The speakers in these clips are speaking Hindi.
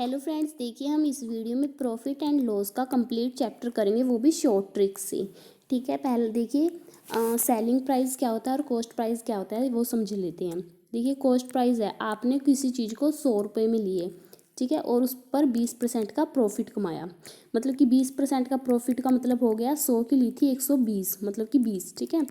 हेलो फ्रेंड्स, देखिए हम इस वीडियो में प्रॉफिट एंड लॉस का कंप्लीट चैप्टर करेंगे, वो भी शॉर्ट ट्रिक से। ठीक है, पहले देखिए सेलिंग प्राइस क्या होता है और कॉस्ट प्राइस क्या होता है वो समझ लेते हैं। देखिए कॉस्ट प्राइस है, आपने किसी चीज़ को 100 रुपये में लिए, ठीक है, और उस पर 20% का प्रॉफिट कमाया। मतलब कि 20% का प्रॉफिट का मतलब हो गया 100 की ली थी 120, मतलब कि 20, ठीक है,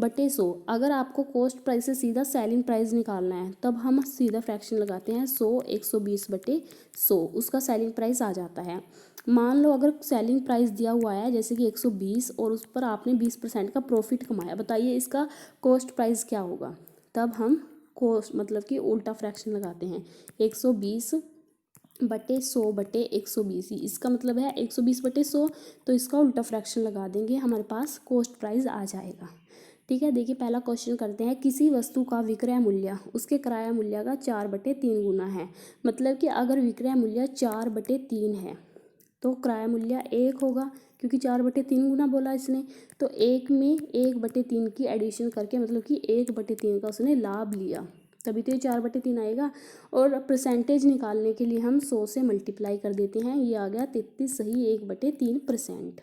बटे 100। अगर आपको कॉस्ट प्राइस से सीधा सेलिंग प्राइस निकालना है तब हम सीधा फ्रैक्शन लगाते हैं 100 120 बटे 100, उसका सेलिंग प्राइस आ जाता है। मान लो अगर सेलिंग प्राइस दिया हुआ है जैसे कि 120 और उस पर आपने 20% का प्रॉफिट कमाया, बताइए इसका कॉस्ट प्राइस क्या होगा। तब हम कॉस्ट मतलब कि उल्टा फ्रैक्शन लगाते हैं 120 बटे 100 बटे 120, इसका मतलब है 120 बटे 100, तो इसका उल्टा फ्रैक्शन लगा देंगे, हमारे पास कॉस्ट प्राइस आ जाएगा। ठीक है, देखिए पहला क्वेश्चन करते हैं। किसी वस्तु का विक्रय मूल्य उसके क्रय मूल्य का 4/3 गुना है। मतलब कि अगर विक्रय मूल्य 4/3 है तो क्रय मूल्य 1 होगा, क्योंकि 4/3 गुना बोला इसने, तो 1 में 1/3 की एडिशन करके मतलब कि 1/3 का उसने लाभ लिया, तभी तो ये 4/3 आएगा। और परसेंटेज निकालने के लिए हम 100 से मल्टीप्लाई कर देते हैं, ये आ गया 33 सही 1/3%।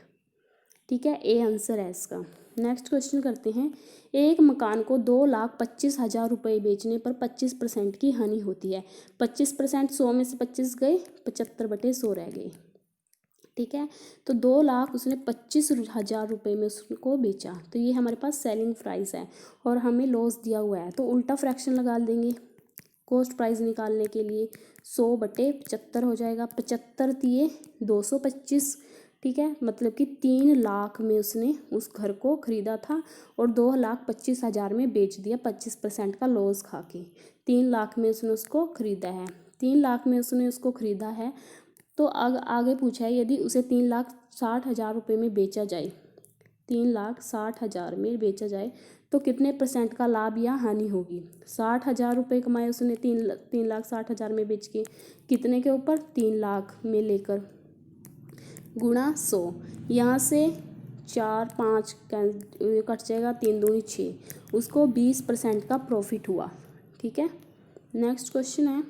ठीक है, ए आंसर है इसका। नेक्स्ट क्वेश्चन करते हैं। एक मकान को 2,25,000 रुपये बेचने पर 25% की हानि होती है। 25%, 100 में से 25 गए, 75/100 रह गए। ठीक है, तो 2,00,000 उसने 25,000 रुपये में उसको बेचा, तो ये हमारे पास सेलिंग प्राइस है और हमें लॉस दिया हुआ है, तो उल्टा फ्रैक्शन लगा देंगे कॉस्ट प्राइस निकालने के लिए। 100/75 हो जाएगा, 75 दिए 225। ठीक है, मतलब कि 3,00,000 में उसने उस घर को खरीदा था और 2,25,000 में बेच दिया 25% का लॉस खा के। 3,00,000 में उसने उसको खरीदा है, 3,00,000 में उसने उसको खरीदा है। तो आगे पूछा है यदि उसे 3,60,000 रुपये में बेचा जाए, 3,60,000 में बेचा जाए तो कितने % का लाभ या हानि होगी। 60,000 रुपये कमाए उसने 3,60,000 में बेच के, कितने के ऊपर 3,00,000 में लेकर, गुणा 100। यहाँ से 4 5 कट जाएगा, 3 दूनी 6, उसको 20% का प्रॉफिट हुआ। ठीक है, नेक्स्ट क्वेश्चन है।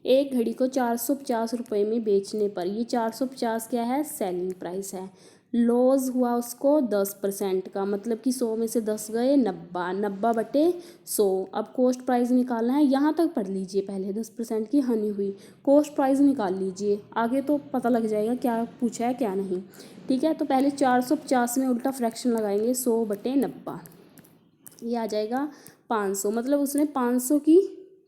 एक घड़ी को 450 रुपये में बेचने पर, ये 450 क्या है, सेलिंग प्राइस है। लॉस हुआ उसको 10% का, मतलब कि 100 में से 10 गए 90, 90/100। अब कॉस्ट प्राइस निकालना है, यहाँ तक पढ़ लीजिए पहले, 10% की हानि हुई, कॉस्ट प्राइस निकाल लीजिए, आगे तो पता लग जाएगा क्या पूछा है क्या नहीं। ठीक है, तो पहले 450 में उल्टा फ्रैक्शन लगाएंगे 100/90, ये आ जाएगा 500। मतलब उसने 500 की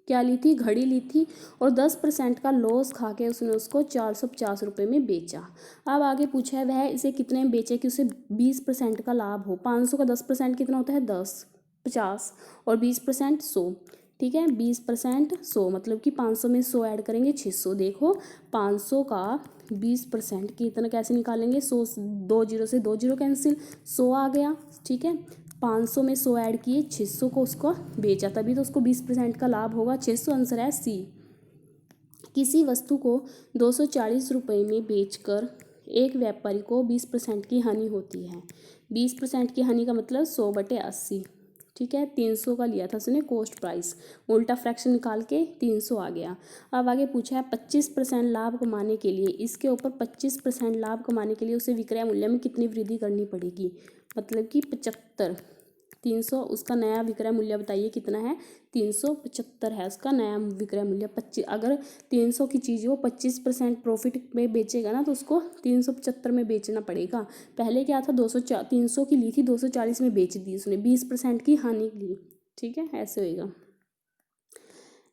क्या ली थी, घड़ी ली थी, और 10% का लॉस खा के उसने उसको 450 रुपये में बेचा। अब आगे पूछा है वह इसे कितने में बेचे कि उसे 20% का लाभ हो। 500 का 10% कितना होता है, 10, 50, और 20% 100। ठीक है, 20% 100, मतलब कि 500 में 100 ऐड करेंगे 600। देखो 500 का 20% कितना कैसे निकालेंगे, 100, 2 जीरो से 2 जीरो कैंसिल, 100 आ गया। ठीक है, 500 में 100 ऐड किए, 600 को उसको बेचा, तभी तो उसको 20% का लाभ होगा, 600 आंसर है सी। किसी वस्तु को 240 रुपये में बेचकर एक व्यापारी को 20% की हानि होती है। 20% की हानि का मतलब 100/80। ठीक है, 300 का लिया था उसने कॉस्ट प्राइस, उल्टा फ्रैक्शन निकाल के 300 आ गया। अब आगे पूछा है 25% लाभ कमाने के लिए, इसके ऊपर 25% लाभ कमाने के लिए उसे विक्रय मूल्य में कितनी वृद्धि करनी पड़ेगी। मतलब कि 75, 300 उसका नया विक्रय मूल्य बताइए कितना है, 375 है उसका नया विक्रय मूल्य। 25, अगर 300 की चीज़ वो 25% प्रॉफिट में बेचेगा ना, तो उसको 375 में बेचना पड़ेगा। पहले क्या था, 300 की ली थी, 240 में बेच दी उसने, 20% की हानि ली। ठीक है, ऐसे होएगा।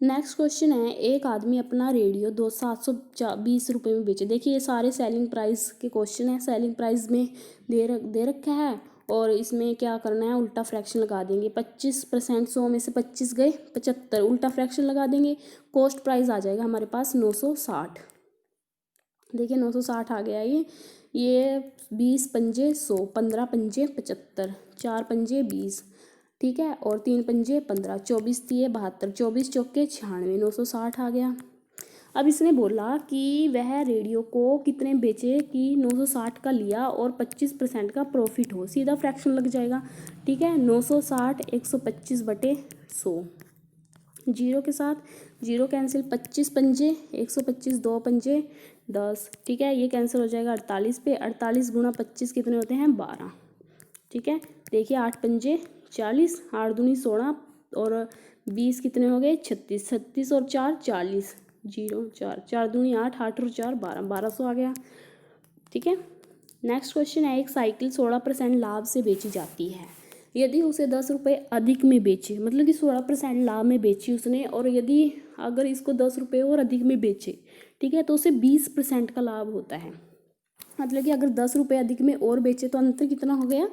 नेक्स्ट क्वेश्चन है। एक आदमी अपना रेडियो 720 रुपये में बेचे। देखिए ये सारे सेलिंग प्राइस के क्वेश्चन है, सेलिंग प्राइस में दे रखा है, और इसमें क्या करना है, उल्टा फ्रैक्शन लगा देंगे। 25%, 100 में से 25 गए 75, उल्टा फ्रैक्शन लगा देंगे, कॉस्ट प्राइस आ जाएगा हमारे पास 960। देखिए 960 आ गया ये 20 पंजे 100, 15 पंजे 75, 4 पंजे 20, ठीक है, और 3 पंजे 15, 24 दिए 72, 24 चौके 96, 960 आ गया। अब इसने बोला कि वह रेडियो को कितने बेचे कि 960 का लिया और 25% का प्रॉफिट हो, सीधा फ्रैक्शन लग जाएगा। ठीक है, 960 125/100, जीरो के साथ जीरो कैंसिल, 25 पंजे 125, 2 पंजे 10, ठीक है। ये कैंसिल हो जाएगा 48 पे, 48 गुणा 25 कितने होते हैं 12, ठीक है। देखिए 8 पंजे 40, 8 दूनी 16 और 20 कितने हो गए 36, 36 और 4 40, 0 4, 4 दूनी 8, 8 और 4 12, 1200 आ गया, ठीक है। नेक्स्ट क्वेश्चन है, एक साइकिल 16% लाभ से बेची जाती है, यदि उसे 10 रुपये अधिक में बेचे, मतलब कि 16% लाभ में बेची उसने, और यदि अगर इसको 10 रुपये और अधिक में बेचे, ठीक है, तो उसे 20% का लाभ होता है। मतलब कि अगर 10 रुपये अधिक में और बेचे तो अंतर कितना हो गया,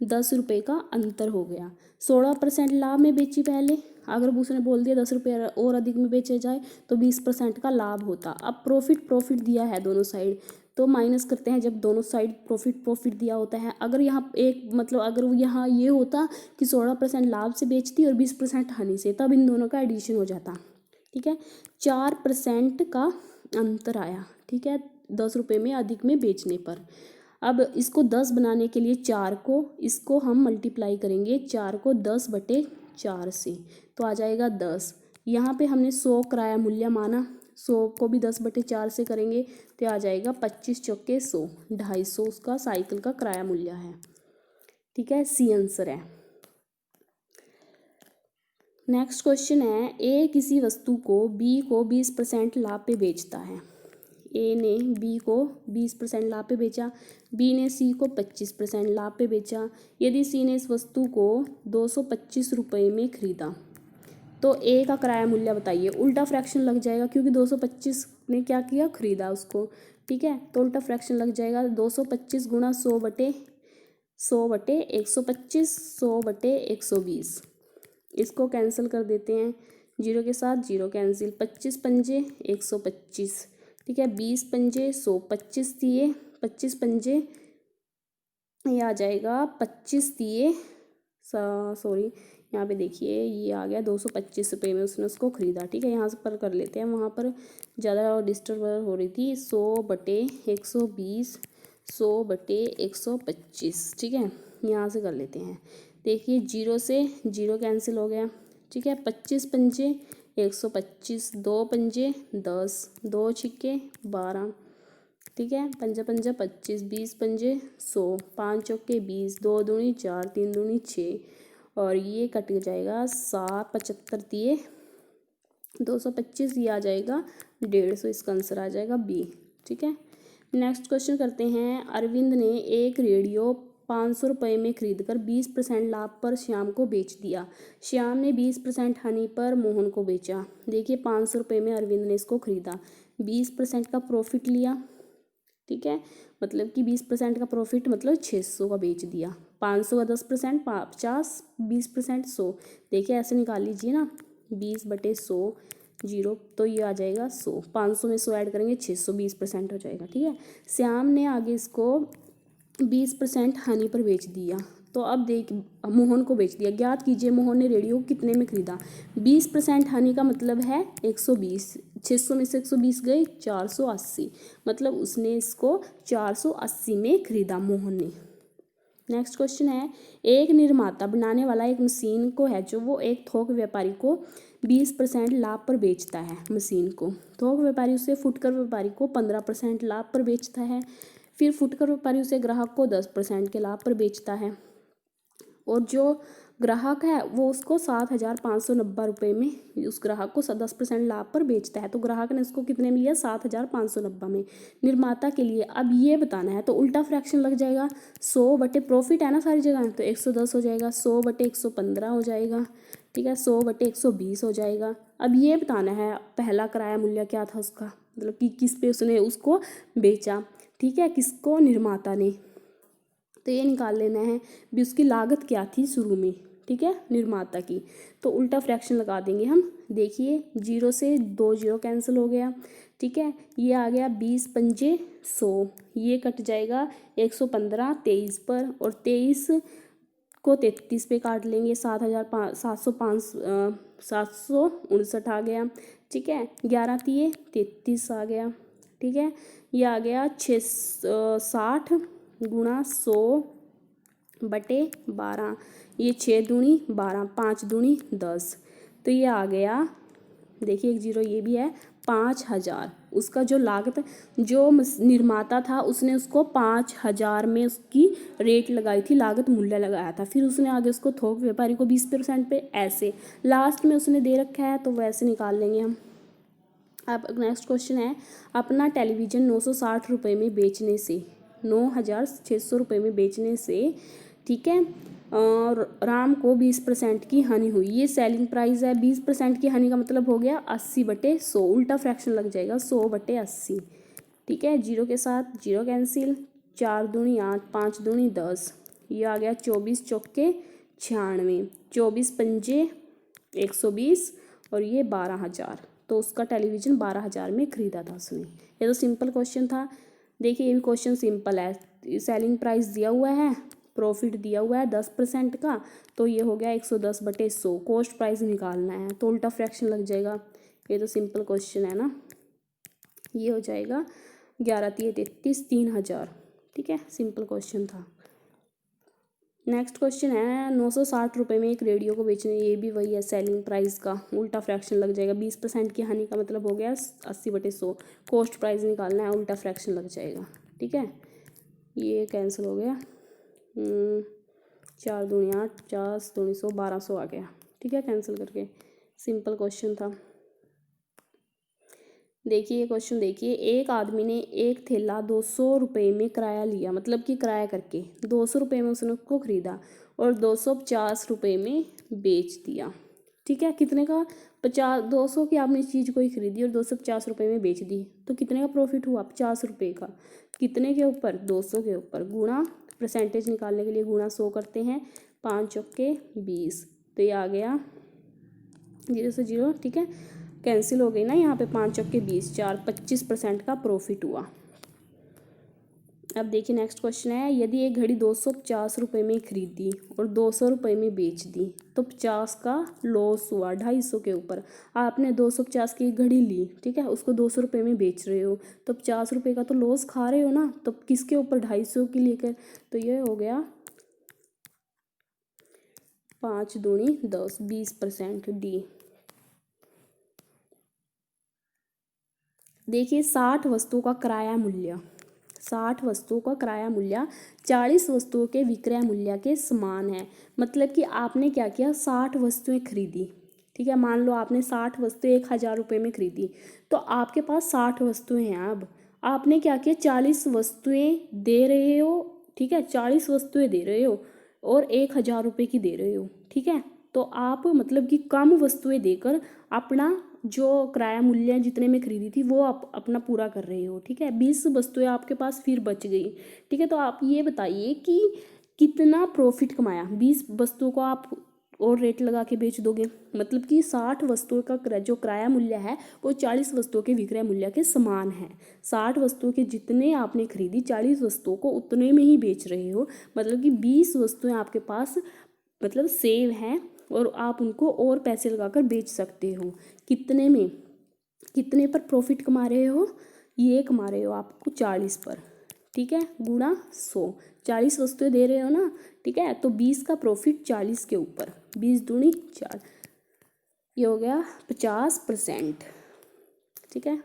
10 रुपये का अंतर हो गया। 16% लाभ में बेची पहले, अगर उसने बोल दिया 10 रुपये और अधिक में बेचे जाए तो 20% का लाभ होता। अब प्रॉफिट दिया है दोनों साइड, तो माइनस करते हैं जब दोनों साइड प्रॉफिट दिया होता है। अगर यहाँ एक मतलब अगर यहाँ ये होता कि 16% लाभ से बेचती और 20% हानि से, तब इन दोनों का एडिशन हो जाता, ठीक है। 4% का अंतर आया, ठीक है, 10 रुपये में अधिक में बेचने पर। अब इसको 10 बनाने के लिए 4 को इसको हम मल्टीप्लाई करेंगे, 4 को 10/4 से, तो आ जाएगा 10। यहाँ पे हमने 100 किराया मूल्य माना, 100 को भी 10/4 से करेंगे तो आ जाएगा 25 चौके 100, 250 उसका साइकिल का किराया मूल्य है, ठीक है। सी आंसर है। नेक्स्ट क्वेश्चन है, ए किसी वस्तु को बी को 20% लाभ पे बेचता है। ए ने बी को 20% लाभ पे बेचा, बी ने सी को 25% लाभ पे बेचा। यदि सी ने इस वस्तु को 225 रुपये में खरीदा तो ए का किराया मूल्य बताइए। उल्टा फ्रैक्शन लग जाएगा क्योंकि 225 ने क्या किया, खरीदा उसको, ठीक है, तो उल्टा फ्रैक्शन लग जाएगा। 225 गुणा 100/125, 100/120, इसको कैंसिल कर देते हैं, जीरो के साथ जीरो कैंसिल, 25 पंजे 125, ठीक है, 20 पंजे 100, 25 दिए 25 पंजे, ये आ जाएगा 25 दिए, सॉरी यहाँ पे देखिए ये आ गया 225 रुपये में उसने उसको खरीदा, ठीक है। यहाँ से पर कर लेते हैं, वहाँ पर ज़्यादा डिस्टर्ब हो रही थी। 100/120, 100/125, ठीक है, यहाँ से कर लेते हैं। देखिए जीरो से जीरो कैंसिल हो गया, ठीक है। 25 पंजे 125, 2 पंजे 10, 2 छिक्के 12, ठीक है, पंजा पंजा 25, 20 पंजे 100, 5 चौके 20, 2 दूनी 4, 3 दूनी 6, और ये कट जाएगा 7, 75 दिए 225, ये आ जाएगा 150, इसका आंसर आ जाएगा बी, ठीक है। नेक्स्ट क्वेश्चन करते हैं, अरविंद ने एक रेडियो 500 रुपये में खरीदकर 20% लाभ पर श्याम को बेच दिया। श्याम ने 20% हानि पर मोहन को बेचा। देखिए 500 रुपये में अरविंद ने इसको खरीदा, 20% का प्रॉफिट लिया, ठीक है, मतलब कि 20% का प्रॉफिट मतलब 600 का बेच दिया। 500 का 10% 50, 20% 100, देखिए ऐसे निकाल लीजिए ना, 20/100 जीरो, तो ये आ जाएगा 100, 500 में 100 ऐड करेंगे 600, 20% हो जाएगा, ठीक है। श्याम ने आगे इसको 20% हानि पर बेच दिया, तो अब देख मोहन को बेच दिया। ज्ञात कीजिए मोहन ने रेडियो कितने में खरीदा। 20% हानि का मतलब है 120, 600 में से 120 गए 480, मतलब उसने इसको 480 में खरीदा मोहन ने। नेक्स्ट क्वेश्चन है, एक निर्माता बनाने वाला एक मशीन को है जो वो एक थोक व्यापारी को 20% लाभ पर बेचता है। मशीन को थोक व्यापारी उसे फुटकर व्यापारी को 15% लाभ पर बेचता है, फिर फुटकर व्यापारी उसे ग्राहक को 10% के लाभ पर बेचता है, और जो ग्राहक है वो उसको 7,590 रुपये में उस ग्राहक को 10% लाभ पर बेचता है। तो ग्राहक ने उसको कितने में लिया, 7,590 में। निर्माता के लिए अब ये बताना है, तो उल्टा फ्रैक्शन लग जाएगा, 100 प्रॉफिट है ना सारी जगह, तो 110 हो जाएगा, 100/115 हो जाएगा, ठीक है, 100/120 हो जाएगा। अब ये बताना है पहला किराया मूल्य क्या था उसका, मतलब कि किस पे उसने उसको बेचा, ठीक है, किसको, निर्माता ने। तो ये निकाल लेना है भी उसकी लागत क्या थी शुरू में, ठीक है, निर्माता की। तो उल्टा फ्रैक्शन लगा देंगे हम। देखिए जीरो से 2 जीरो कैंसिल हो गया, ठीक है, ये आ गया 20 पंजे 100, ये कट जाएगा 115 23 पर, और 23 को 33 पे काट लेंगे, 7,759 आ गया, ठीक है, 11 तिये 33 आ गया, ठीक है। ये आ गया 60 गुणा 100/12, ये 6 दूनी 12, 5 दूनी 10, तो ये आ गया देखिए एक जीरो ये भी है, 5,000। उसका जो लागत, जो निर्माता था उसने उसको 5,000 में उसकी रेट लगाई थी, लागत मूल्य लगाया था। फिर उसने आगे उसको थोक व्यापारी को 20% पे, ऐसे लास्ट में उसने दे रखा है तो वैसे निकाल लेंगे हम। अब नेक्स्ट क्वेश्चन है, अपना टेलीविज़न 960 रुपये में बेचने से, 9,600 रुपये में बेचने से, ठीक है, और राम को 20% की हानि हुई। ये सेलिंग प्राइस है, 20% की हानि का मतलब हो गया 80/100, उल्टा फ्रैक्शन लग जाएगा 100/80। ठीक है, जीरो के साथ जीरो कैंसिल, 4 दूनी 8, 5 दूनी 10, ये आ गया 24 चौके 96, 24 पंजे 120, और ये 12,000। तो उसका टेलीविज़न 12,000 में ख़रीदा था उसने। ये तो सिंपल क्वेश्चन था। देखिए ये भी क्वेश्चन सिंपल है। सेलिंग प्राइस दिया हुआ है, प्रॉफिट दिया हुआ है 10% का, तो ये हो गया 110/100। कॉस्ट प्राइस निकालना है तो उल्टा फ्रैक्शन लग जाएगा। ये तो सिंपल क्वेश्चन है ना। ये हो जाएगा 11 तिये 33, 3,000। ठीक है, सिंपल क्वेश्चन था। नेक्स्ट क्वेश्चन है, 960 रुपये में एक रेडियो को बेचने, ये भी वही है सेलिंग प्राइस का, उल्टा फ्रैक्शन लग जाएगा। 20% की हानि का मतलब हो गया 80/100। कॉस्ट प्राइस निकालना है, उल्टा फ्रैक्शन लग जाएगा। ठीक है, ये कैंसिल हो गया, 4 दूनी 8, 50 दूनी 100, 1200 आ गया। ठीक है, कैंसिल करके, सिंपल क्वेश्चन था। देखिए ये क्वेश्चन देखिए, एक आदमी ने एक थैला 200 रुपये में किराया लिया, मतलब कि किराया करके 200 रुपये में उसने उसको ख़रीदा और 250 रुपये में बेच दिया। ठीक है, कितने का, 200 की आपने चीज़ कोई ख़रीदी और 250 रुपये में बेच दी, तो कितने का प्रॉफिट हुआ, 50 रुपये का। कितने के ऊपर, 200 के ऊपर, गुणा, परसेंटेज निकालने के लिए गुणा 100 करते हैं, 5 चौके 20, तो ये आ गया 0 से 0। ठीक है, कैंसिल हो गई ना यहाँ पे, 5 चौके 20, 4, 25% का प्रॉफिट हुआ। अब देखिए नेक्स्ट क्वेश्चन है, यदि एक घड़ी 250 रुपये में खरीदी और 200 रुपये में बेच दी तो 50 का लॉस हुआ 250 के ऊपर। आपने 250 की एक घड़ी ली, ठीक है, उसको 200 रुपये में बेच रहे हो, तो 50 रुपये का तो लॉस खा रहे हो ना, तो किसके ऊपर, 250 की लेकर, तो ये हो गया 5 दूनी 10, 20% डी। देखिए 60 वस्तुओं का किराया मूल्य, 60 वस्तुओं का किराया मूल्य 40 वस्तुओं के विक्रय मूल्य के समान है। मतलब कि आपने क्या किया, 60 वस्तुएं खरीदी। ठीक है, मान लो आपने 60 वस्तुएं 1,000 रुपये में खरीदी, तो आपके पास 60 वस्तुएं हैं। अब आपने क्या किया, 40 वस्तुएं दे रहे हो। ठीक है, 40 वस्तुएं दे रहे हो और 1,000 रुपये की दे रहे हो। ठीक है, तो आप मतलब कि कम वस्तुएं देकर अपना जो किराया मूल्य जितने में खरीदी थी वो आप अपना पूरा कर रहे हो। ठीक है, 20 वस्तुएं आपके पास फिर बच गई। ठीक है, तो आप ये बताइए कि कितना प्रॉफिट कमाया। 20 वस्तुओं को आप और रेट लगा के बेच दोगे, मतलब कि 60 वस्तुओं का जो किराया मूल्य है वो 40 वस्तुओं के विक्रय मूल्य के समान है। 60 वस्तुओं के जितने आपने खरीदी, 40 वस्तुओं को उतने में ही बेच रहे हो। मतलब कि 20 वस्तुएं आपके पास मतलब सेव हैं और आप उनको और पैसे लगाकर बेच सकते हो। कितने में, कितने पर प्रॉफिट कमा रहे हो, ये कमा रहे हो आपको 40 पर। ठीक है, गुणा 100, 40 वस्तुएं दे रहे हो ना। ठीक है, तो 20 का प्रॉफिट 40 के ऊपर, 20 दूनी 4, ये हो गया 50%। ठीक है,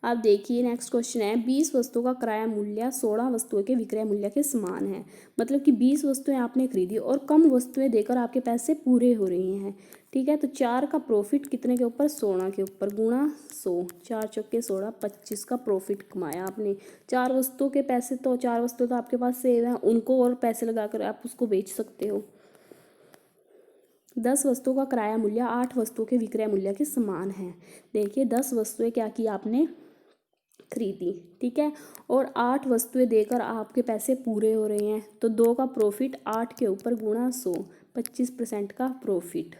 अब देखिए नेक्स्ट क्वेश्चन है, 20 वस्तुओं का किराया मूल्य 16 वस्तुओं के विक्रय मूल्य के समान है। मतलब कि 20 वस्तुएं आपने खरीदी और कम वस्तुएं देकर आपके पैसे पूरे हो रहे हैं। ठीक है, तो 4 का प्रॉफिट कितने के ऊपर, 16 के ऊपर, गुणा 100, 4 चौके 16, 25 का प्रॉफिट कमाया आपने। 4 वस्तुओं के पैसे, तो 4 वस्तुएं तो आपके पास सेव हैं, उनको और पैसे लगाकर आप उसको बेच सकते हो। 10 वस्तुओं का किराया मूल्य 8 वस्तुओं के विक्रय मूल्य के समान है। देखिए 10 वस्तुएं क्या की आपने खरीदी, ठीक है, और 8 वस्तुएं देकर आपके पैसे पूरे हो रहे हैं, तो 2 का प्रॉफिट 8 के ऊपर गुणा 100, 25% का प्रॉफिट।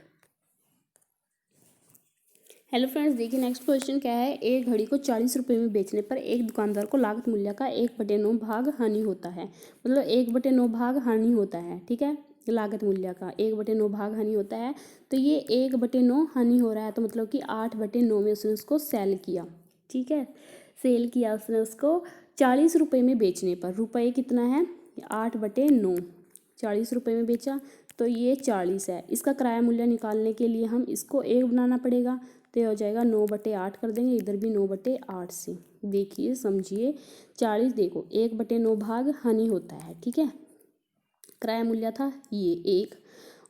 हेलो फ्रेंड्स, देखिए नेक्स्ट क्वेश्चन क्या है, एक घड़ी को 40 रुपये में बेचने पर एक दुकानदार को लागत मूल्य का 1/9 भाग हानि होता है। मतलब 1/9 भाग हानि होता है। ठीक है, लागत मूल्य का 1/9 भाग हानि होता है, तो ये 1/9 हानि हो रहा है, तो मतलब कि 8/9 में उसने उसको सेल किया। ठीक है, सेल किया उसने उसको 40 रुपये में बेचने पर। रुपये कितना है, 8/9, 40 रुपये में बेचा तो ये 40 है। इसका किराया मूल्य निकालने के लिए हम इसको 1 बनाना पड़ेगा, तो ये हो जाएगा 9/8 कर देंगे, इधर भी 9/8 से। देखिए समझिए 40, देखो 1/9 भाग हानि होता है, ठीक है। किराया मूल्य था ये 1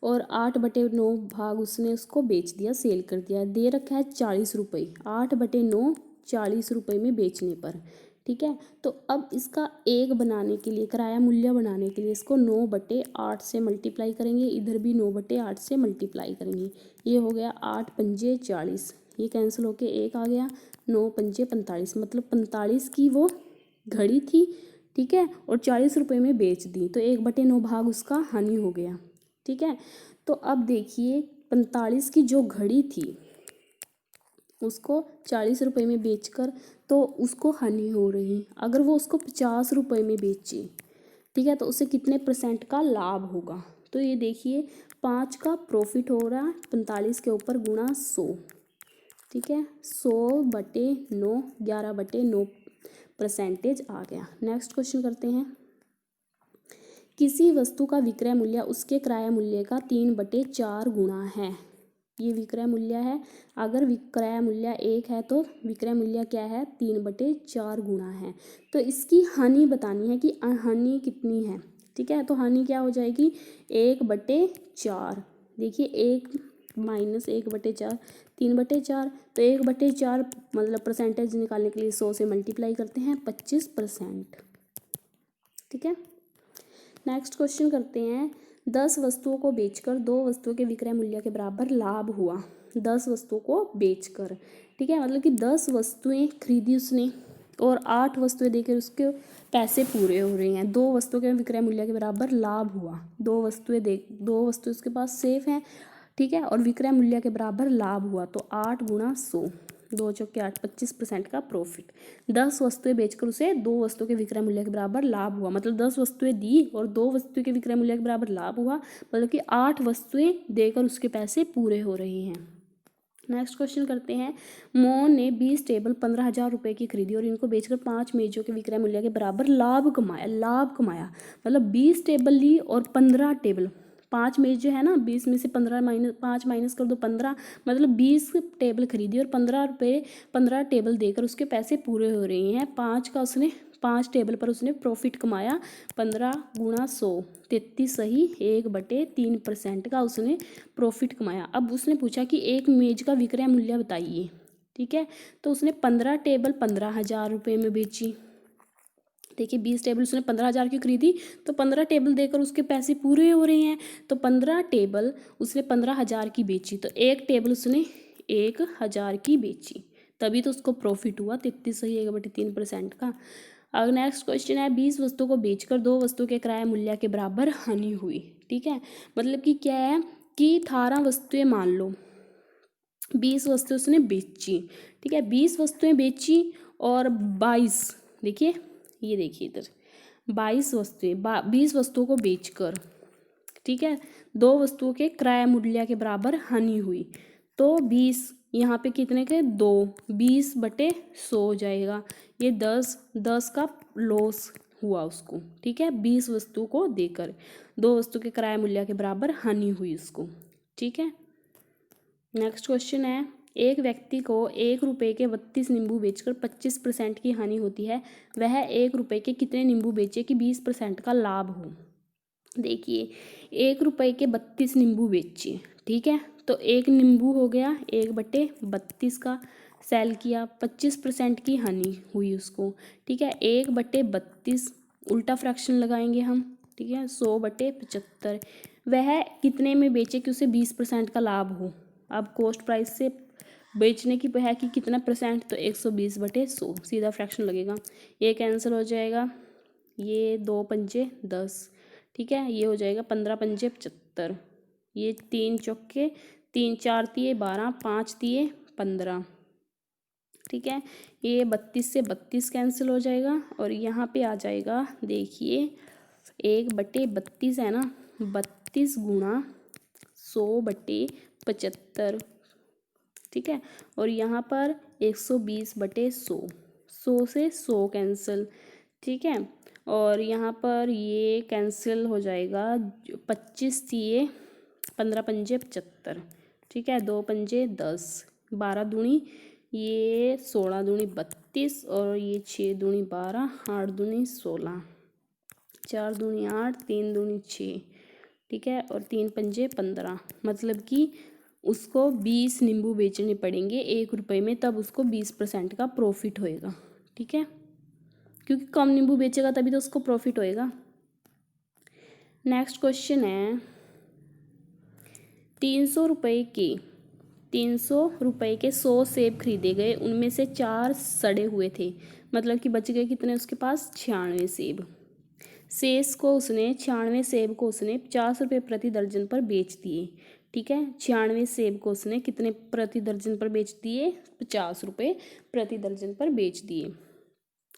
और 8/9 भाग उसने उसको बेच दिया, सेल कर दिया। दे रखा है 40 रुपये, 8/9 40 रुपये में बेचने पर, ठीक है। तो अब इसका 1 बनाने के लिए, किराया मूल्य बनाने के लिए इसको 9/8 से मल्टीप्लाई करेंगे, इधर भी 9/8 से मल्टीप्लाई करेंगे। ये हो गया 8 पंजे 40, ये कैंसिल होके 1 आ गया, 9 पंजे 45, मतलब 45 की वो घड़ी थी, ठीक है, और 40 रुपये में बेच दी, तो 1/9 भाग उसका हानि हो गया, ठीक है। तो अब देखिए 45 की जो घड़ी थी उसको 40 रुपये में बेचकर तो उसको हानि हो रही। अगर वो उसको 50 रुपये में बेचे, ठीक है, तो उसे कितने परसेंट का लाभ होगा। तो ये देखिए 5 का प्रॉफिट हो रहा है 45 के ऊपर गुणा 100, ठीक है। 100/9 11/9 परसेंटेज आ गया। नेक्स्ट क्वेश्चन करते हैं। किसी वस्तु का विक्रय मूल्य उसके क्रय मूल्य का 3/4 गुना है। ये विक्रय मूल्य है। अगर विक्रय मूल्य 1 है तो विक्रय मूल्य क्या है, 3/4 गुना है। तो इसकी हानि बतानी है कि हानि कितनी है, ठीक है। तो हानि क्या हो जाएगी, 1/4। देखिए 1 माइनस 1/4 3/4, तो 1/4 मतलब परसेंटेज निकालने के लिए 100 से मल्टीप्लाई करते हैं, 25%, ठीक है। नेक्स्ट क्वेश्चन करते हैं। 10 वस्तुओं को बेचकर 2 वस्तुओं के विक्रय मूल्य के बराबर लाभ हुआ। 10 वस्तुओं को बेचकर, ठीक है, मतलब कि 10 वस्तुएं खरीदी उसने और 8 वस्तुएं देकर उसके पैसे पूरे हो रहे हैं। 2 वस्तुओं के विक्रय मूल्य के बराबर लाभ हुआ। 2 वस्तुएं उसके पास सेफ हैं, ठीक है, और विक्रय मूल्य के बराबर लाभ हुआ, तो 8 गुणा 100, 2 चौके 8, 25% का प्रॉफिट। 10 वस्तुएं बेचकर उसे 2 वस्तुओं के विक्रय मूल्य के बराबर लाभ हुआ, मतलब 10 वस्तुएं दी और 2 वस्तुओं के विक्रय मूल्य के बराबर लाभ हुआ, मतलब कि 8 वस्तुएं देकर उसके पैसे पूरे हो रहे हैं। नेक्स्ट क्वेश्चन करते हैं। मोहन ने 20 टेबल 15,000 रुपये की खरीदी और इनको बेचकर 5 मेजों के विक्रय मूल्य के बराबर लाभ कमाया, मतलब 20 टेबल ली और 15 टेबल, 5 मेज जो है ना, 20 में से 5 माइनस कर दो 15, मतलब 20 टेबल खरीदी और 15 टेबल देकर उसके पैसे पूरे हो रहे हैं। 5 टेबल पर उसने प्रॉफिट कमाया, 15 गुणा 100, 33 सही, 1/3% का उसने प्रॉफिट कमाया। अब उसने पूछा कि एक मेज का विक्रय मूल्य बताइए, ठीक है। तो उसने 15 टेबल 15,000 रुपये में बेची। देखिए 20 टेबल उसने 15,000 की खरीदी, तो 15 टेबल देकर उसके पैसे पूरे हो रहे हैं। तो 15 टेबल उसने 15,000 की बेची, तो एक टेबल उसने 1,000 की बेची, तभी तो उसको प्रॉफिट हुआ 33 सही 1/3% का। अब नेक्स्ट क्वेश्चन है। 20 वस्तुओं को बेचकर 2 वस्तुओं के क्रय मूल्य के बराबर हानि हुई, ठीक है। मतलब कि क्या है कि 18 वस्तुएं मान लो, 20 वस्तुएं उसने बेची, ठीक है, 20 वस्तुएं बेची और 22, देखिए ये देखिए इधर 20 वस्तुओं को बेचकर, ठीक है, 2 वस्तुओं के क्रय मूल्य के बराबर हानि हुई, तो 20 यहाँ पे कितने के 2, 20/100 हो जाएगा। ये 10 का लॉस हुआ उसको, ठीक है, 20 वस्तु को देकर 2 वस्तु के क्रय मूल्य के बराबर हानि हुई उसको, ठीक है। नेक्स्ट क्वेश्चन है। एक व्यक्ति को 1 रुपये के 32 नींबू बेचकर 25% की हानि होती है, वह 1 रुपये के कितने नींबू बेचे कि 20% का लाभ हो। देखिए 1 रुपये के 32 नींबू बेचे, ठीक है, तो एक नींबू हो गया 1/32 का, सेल किया, 25% की हानि हुई उसको, ठीक है। 1/32 उल्टा फ्रैक्शन लगाएंगे हम, ठीक है, 100/75, वह कितने में बेचे कि उसे 20% का लाभ हो। अब कॉस्ट प्राइस से बेचने की है कि कितना परसेंट, तो 120/100 सीधा फ्रैक्शन लगेगा, ये कैंसिल हो जाएगा, ये 2 पंजे 10, ठीक है, ये हो जाएगा 15 पंजे 75, ये 3 चौके 3 4 तिये 12 5 तिये 15, ठीक है, ये 32 से 32 कैंसिल हो जाएगा और यहाँ पे आ जाएगा, देखिए 1/32 है ना, 32 गुणा 100/75, ठीक है, और यहाँ पर 120/100, 100 से 100 कैंसिल, ठीक है, और यहाँ पर ये कैंसिल हो जाएगा, 25 थी ये, 15 पंजे 75, ठीक है, 2 पंजे 10, 12 दूनी ये 16 दूनी 32, और ये 6 दूनी 12, 8 दूनी 16, 4 दूनी 8, 3 दूनी 6, ठीक है, और 3 पंजे 15, मतलब कि उसको 20 नींबू बेचने पड़ेंगे 1 रुपये में, तब उसको 20% का प्रॉफिट होएगा, ठीक है, क्योंकि कम नींबू बेचेगा तभी तो उसको प्रॉफिट होएगा। नेक्स्ट क्वेश्चन है, 300 रुपये के 100 सेब खरीदे गए, उनमें से 4 सड़े हुए थे, मतलब कि बच गए कितने उसके पास, 96 सेब। शेष को उसने 96 सेब को उसने 50 रुपये प्रति दर्जन पर बेच दिए, ठीक है, 96 सेब को उसने कितने प्रति दर्जन पर बेच दिए, 50 रुपये प्रति दर्जन पर बेच दिए।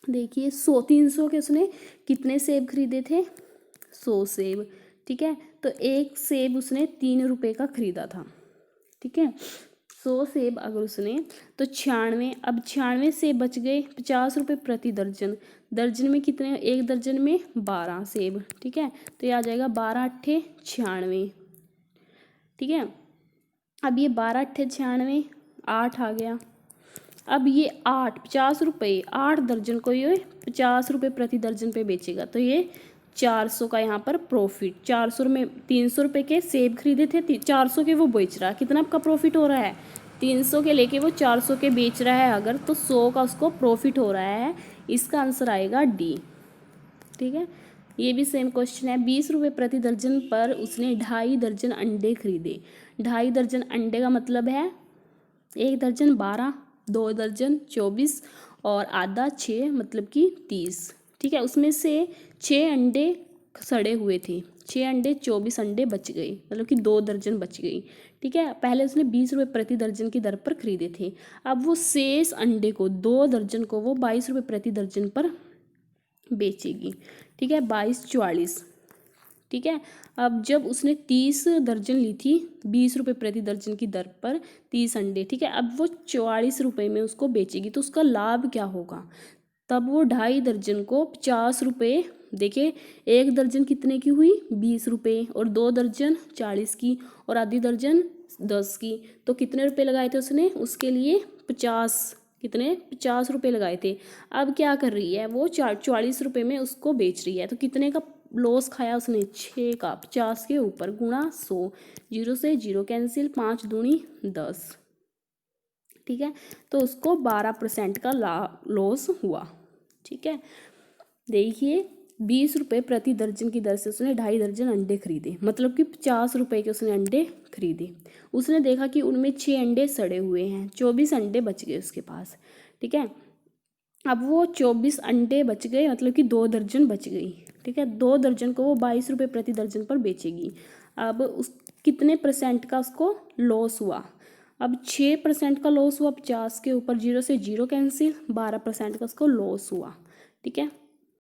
देखिए 300 के उसने कितने सेब खरीदे थे, 100 सेब, ठीक है, तो एक सेब उसने 3 रुपये का खरीदा था, ठीक है, 100 सेब अगर उसने, तो 96, अब 96 सेब बच गए, 50 रुपये प्रति दर्जन, दर्जन में कितने, एक दर्जन में 12 सेब, ठीक है, तो ये आ जाएगा 12 अट्ठे 96, ठीक है, अब ये 12 अट्ठे 96, 8 आ गया, अब ये 50 रुपये 8 दर्जन को ये 50 रुपये प्रति दर्जन पे बेचेगा, तो ये 400 का यहाँ पर प्रॉफिट, 400 में 300 रुपये के सेब खरीदे थे, 400 के वो बेच रहा है, कितना का प्रॉफिट हो रहा है, 300 के लेके वो 400 के बेच रहा है अगर, तो 100 का उसको प्रॉफिट हो रहा है, इसका आंसर आएगा डी, ठीक है। ये भी सेम क्वेश्चन है, 20 रुपये प्रति दर्जन पर उसने 2.5 दर्जन अंडे खरीदे, 2.5 दर्जन अंडे का मतलब है 1 दर्जन 12, 2 दर्जन 24 और आधा 6, मतलब कि 30, ठीक है, उसमें से 6 अंडे सड़े हुए थे, 6 अंडे 24 अंडे बच गए, मतलब कि 2 दर्जन बच गई, ठीक है, पहले उसने 20 रुपये प्रति दर्जन की दर पर खरीदे थे, अब वो शेष अंडे को 2 दर्जन को वो 22 रुपये प्रति दर्जन पर बेचेगी, ठीक है, 22 44, ठीक है, अब जब उसने 30 दर्जन ली थी 20 रुपये प्रति दर्जन की दर पर 30 अंडे, ठीक है, अब वो 44 रुपये में उसको बेचेगी, तो उसका लाभ क्या होगा, तब वो 2.5 दर्जन को 50 रुपये, देखिए 1 दर्जन कितने की हुई 20 रुपये, और 2 दर्जन 40 की, और आधी दर्जन 10 की, तो कितने रुपये लगाए थे उसने, उसके लिए 50 रुपये लगाए थे, अब क्या कर रही है वो 44 रुपये में उसको बेच रही है, तो कितने का लॉस खाया उसने, 6 का, 50 के ऊपर गुणा 100, 0 से 0 कैंसिल, 5 दूनी 10, ठीक है, तो उसको 12% का लॉस हुआ, ठीक है। देखिए 20 रुपये प्रति दर्जन की दर से उसने 2.5 दर्जन अंडे खरीदे, मतलब कि 50 रुपये के उसने अंडे खरीदे, उसने देखा कि उनमें 6 अंडे सड़े हुए हैं, 24 अंडे बच गए उसके पास, ठीक है, अब वो 24 अंडे बच गए, मतलब कि 2 दर्जन बच गई, ठीक है, 2 दर्जन को वो 22 रुपये प्रति दर्जन पर बेचेगी, अब उस कितने % का उसको लॉस हुआ, अब 6% का लॉस हुआ, 50 के ऊपर 0 से 0 कैंसिल, 12% का उसको लॉस हुआ, ठीक है,